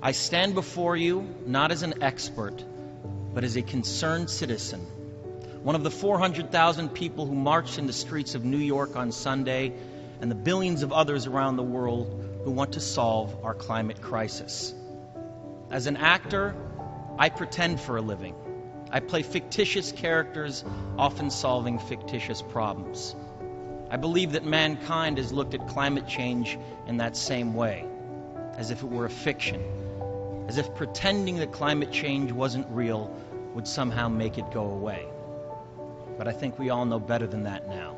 I stand before you not as an expert, but as a concerned citizen, one of the 400,000 people who marched in the streets of New York on Sunday, and the billions of others around the world who want to solve our climate crisis. As an actor, I pretend for a living. I play fictitious characters, often solving fictitious problems. I believe that mankind has looked at climate change in that same way, as if it were a fiction, as if pretending that climate change wasn't real would somehow make it go away. But I think we all know better than that now.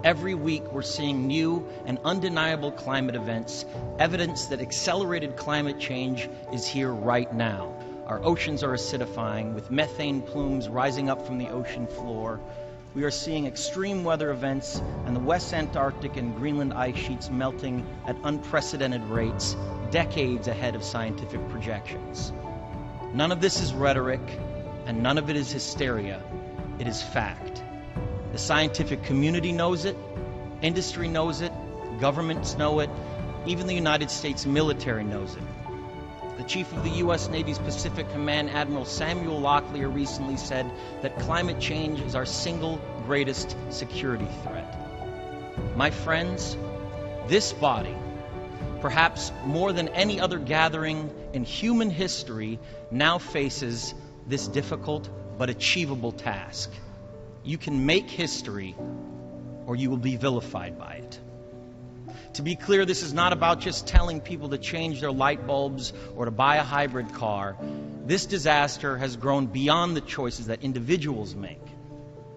Every week we're seeing new and undeniable climate events, evidence that accelerated climate change is here right now. Our oceans are acidifying, with methane plumes rising up from the ocean floor. We are seeing extreme weather events and the West Antarctic and Greenland ice sheets melting at unprecedented rates, decades ahead of scientific projections. None of this is rhetoric, and none of it is hysteria. It is fact. The scientific community knows it, industry knows it, governments know it, even the United States military knows it. The chief of the U.S. Navy's Pacific Command, Admiral Samuel Locklear, recently said that climate change is our single greatest security threat. My friends, this body, perhaps more than any other gathering in human history, now faces this difficult but achievable task. You can make history, or you will be vilified by it. To be clear, this is not about just telling people to change their light bulbs or to buy a hybrid car. This disaster has grown beyond the choices that individuals make.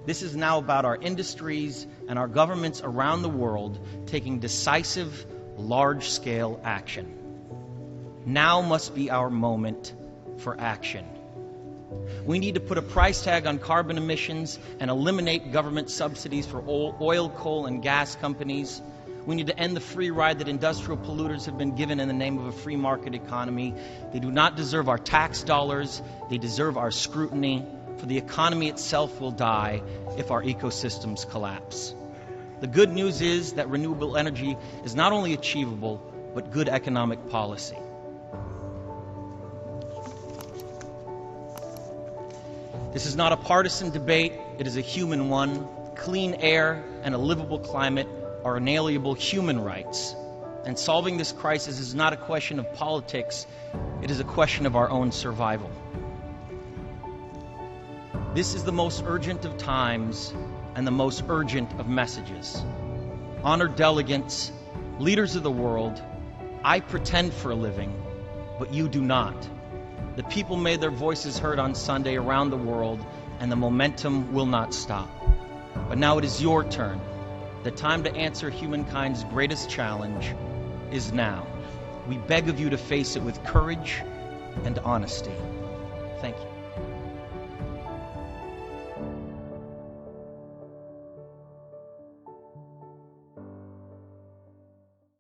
This is now about our industries and our governments around the world taking decisive, large-scale action. Now must be our moment for action. We need to put a price tag on carbon emissions and eliminate government subsidies for oil, coal, and gas companies. We need to end the free ride that industrial polluters have been given in the name of a free market economy. They do not deserve our tax dollars. They deserve our scrutiny, for the economy itself will die if our ecosystems collapse. The good news is that renewable energy is not only achievable, but good economic policy. This is not a partisan debate, it is a human one. Clean air and a livable climate are inalienable human rights. And solving this crisis is not a question of politics, it is a question of our own survival. This is the most urgent of times and the most urgent of messages. Honored delegates, leaders of the world, I pretend for a living, but you do not. The people made their voices heard on Sunday around the world, and the momentum will not stop. But now it is your turn. The time to answer humankind's greatest challenge is now. We beg of you to face it with courage and honesty. Thank you.